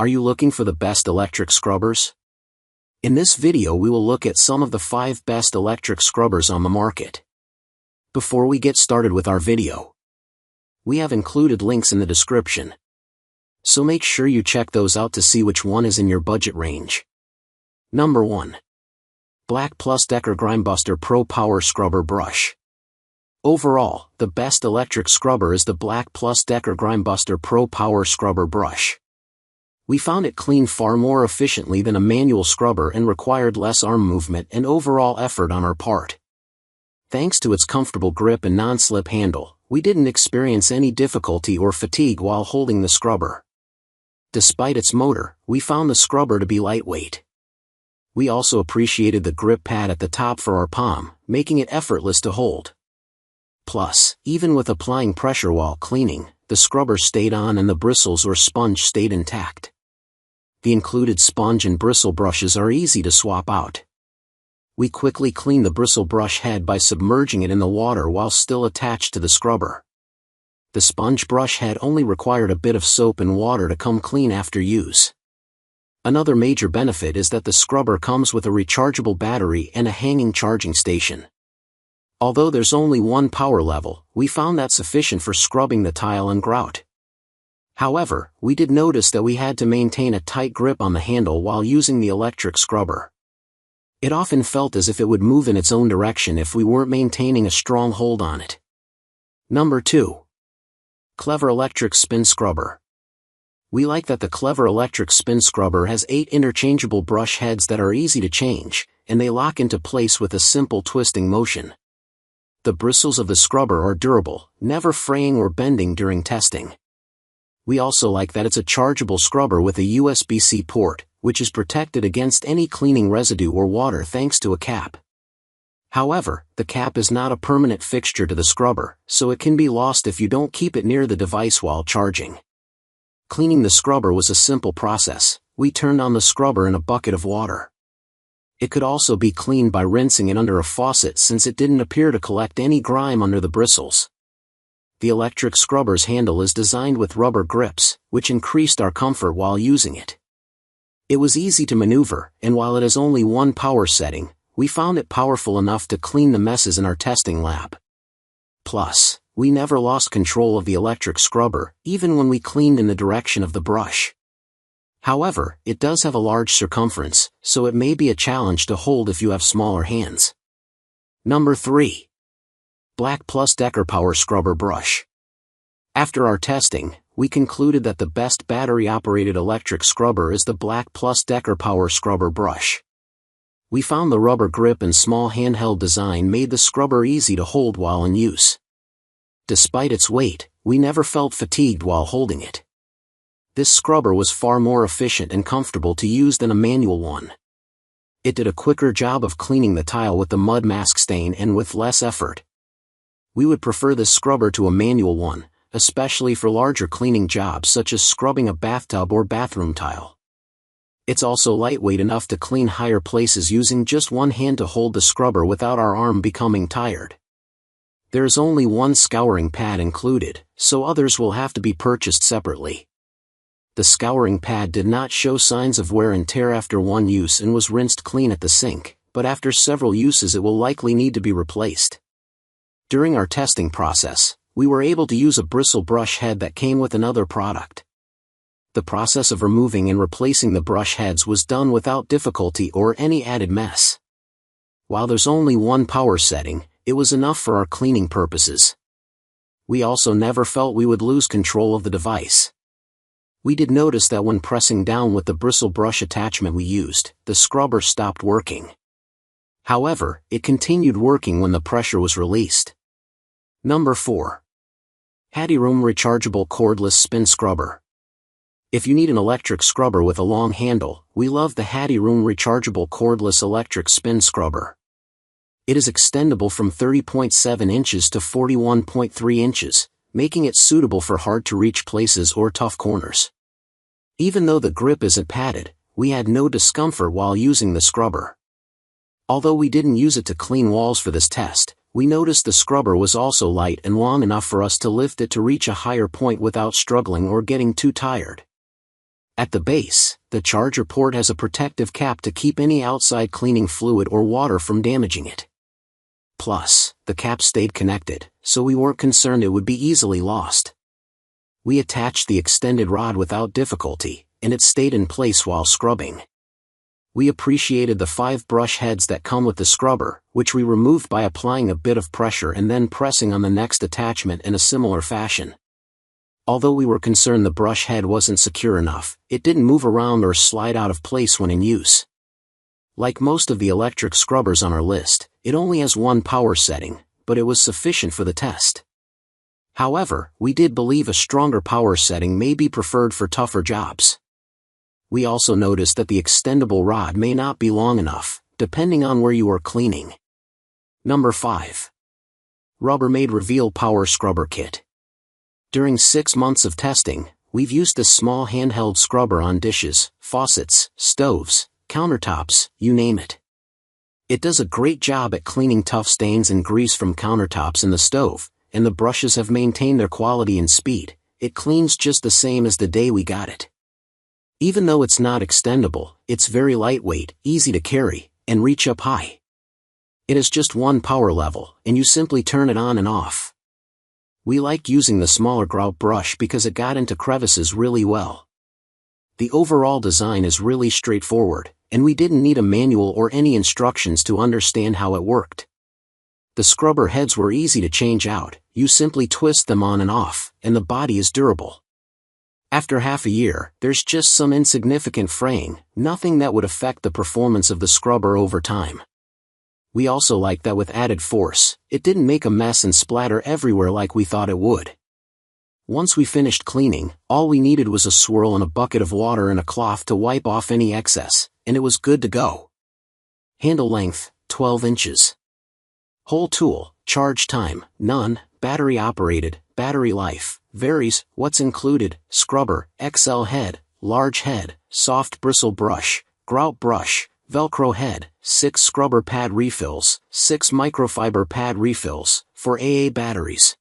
Are you looking for the best electric scrubbers? In this video we will look at some of the 5 best electric scrubbers on the market. Before we get started with our video, we have included links in the description, so make sure you check those out to see which one is in your budget range. Number 1. Black+Decker Grimebuster Pro Power Scrubber Brush. Overall, the best electric scrubber is the Black+Decker Grimebuster Pro Power Scrubber Brush. We found it cleaned far more efficiently than a manual scrubber and required less arm movement and overall effort on our part. Thanks to its comfortable grip and non-slip handle, we didn't experience any difficulty or fatigue while holding the scrubber. Despite its motor, we found the scrubber to be lightweight. We also appreciated the grip pad at the top for our palm, making it effortless to hold. Plus, even with applying pressure while cleaning, the scrubber stayed on and the bristles or sponge stayed intact. The included sponge and bristle brushes are easy to swap out. We quickly cleaned the bristle brush head by submerging it in the water while still attached to the scrubber. The sponge brush head only required a bit of soap and water to come clean after use. Another major benefit is that the scrubber comes with a rechargeable battery and a hanging charging station. Although there's only one power level, we found that sufficient for scrubbing the tile and grout. However, we did notice that we had to maintain a tight grip on the handle while using the electric scrubber. It often felt as if it would move in its own direction if we weren't maintaining a strong hold on it. Number 2. Klever Electric Spin Scrubber. We like that the Klever Electric Spin Scrubber has 8 interchangeable brush heads that are easy to change, and they lock into place with a simple twisting motion. The bristles of the scrubber are durable, never fraying or bending during testing. We also like that it's a chargeable scrubber with a USB-C port, which is protected against any cleaning residue or water thanks to a cap. However, the cap is not a permanent fixture to the scrubber, so it can be lost if you don't keep it near the device while charging. Cleaning the scrubber was a simple process. We turned on the scrubber in a bucket of water. It could also be cleaned by rinsing it under a faucet since it didn't appear to collect any grime under the bristles. The electric scrubber's handle is designed with rubber grips, which increased our comfort while using it. It was easy to maneuver, and while it has only one power setting, we found it powerful enough to clean the messes in our testing lab. Plus, we never lost control of the electric scrubber, even when we cleaned in the direction of the brush. However, it does have a large circumference, so it may be a challenge to hold if you have smaller hands. Number 3. Black+Decker Power Scrubber Brush. After our testing, we concluded that the best battery-operated electric scrubber is the Black+Decker Power Scrubber Brush. We found the rubber grip and small handheld design made the scrubber easy to hold while in use. Despite its weight, we never felt fatigued while holding it. This scrubber was far more efficient and comfortable to use than a manual one. It did a quicker job of cleaning the tile with the mud mask stain and with less effort. We would prefer this scrubber to a manual one, especially for larger cleaning jobs such as scrubbing a bathtub or bathroom tile. It's also lightweight enough to clean higher places using just one hand to hold the scrubber without our arm becoming tired. There is only one scouring pad included, so others will have to be purchased separately. The scouring pad did not show signs of wear and tear after one use and was rinsed clean at the sink, but after several uses it will likely need to be replaced. During our testing process, we were able to use a bristle brush head that came with another product. The process of removing and replacing the brush heads was done without difficulty or any added mess. While there's only one power setting, it was enough for our cleaning purposes. We also never felt we would lose control of the device. We did notice that when pressing down with the bristle brush attachment we used, the scrubber stopped working. However, it continued working when the pressure was released. Number 4. HattyRoom Rechargeable Cordless Spin Scrubber. If you need an electric scrubber with a long handle, we love the HattyRoom Rechargeable Cordless Electric Spin Scrubber. It is extendable from 30.7 inches to 41.3 inches, making it suitable for hard-to-reach places or tough corners. Even though the grip isn't padded, we had no discomfort while using the scrubber. Although we didn't use it to clean walls for this test, we noticed the scrubber was also light and long enough for us to lift it to reach a higher point without struggling or getting too tired. At the base, the charger port has a protective cap to keep any outside cleaning fluid or water from damaging it. Plus, the cap stayed connected, so we weren't concerned it would be easily lost. We attached the extended rod without difficulty, and it stayed in place while scrubbing. We appreciated the 5 brush heads that come with the scrubber, which we removed by applying a bit of pressure and then pressing on the next attachment in a similar fashion. Although we were concerned the brush head wasn't secure enough, it didn't move around or slide out of place when in use. Like most of the electric scrubbers on our list, it only has one power setting, but it was sufficient for the test. However, we did believe a stronger power setting may be preferred for tougher jobs. We also noticed that the extendable rod may not be long enough, depending on where you are cleaning. Number 5. Rubbermaid Reveal Power Scrubber Kit. During 6 months of testing, we've used this small handheld scrubber on dishes, faucets, stoves, countertops, you name it. It does a great job at cleaning tough stains and grease from countertops and the stove, and the brushes have maintained their quality and speed. It cleans just the same as the day we got it. Even though it's not extendable, it's very lightweight, easy to carry, and reach up high. It has just one power level, and you simply turn it on and off. We like using the smaller grout brush because it got into crevices really well. The overall design is really straightforward, and we didn't need a manual or any instructions to understand how it worked. The scrubber heads were easy to change out, you simply twist them on and off, and the body is durable. After half a year, there's just some insignificant fraying, nothing that would affect the performance of the scrubber over time. We also liked that with added force, it didn't make a mess and splatter everywhere like we thought it would. Once we finished cleaning, all we needed was a swirl and a bucket of water and a cloth to wipe off any excess, and it was good to go. Handle length, 12 inches. Whole tool, charge time, none, battery operated, battery life, varies, what's included, scrubber, XL head, large head, soft bristle brush, grout brush, Velcro head, 6 scrubber pad refills, 6 microfiber pad refills, 4 AA batteries.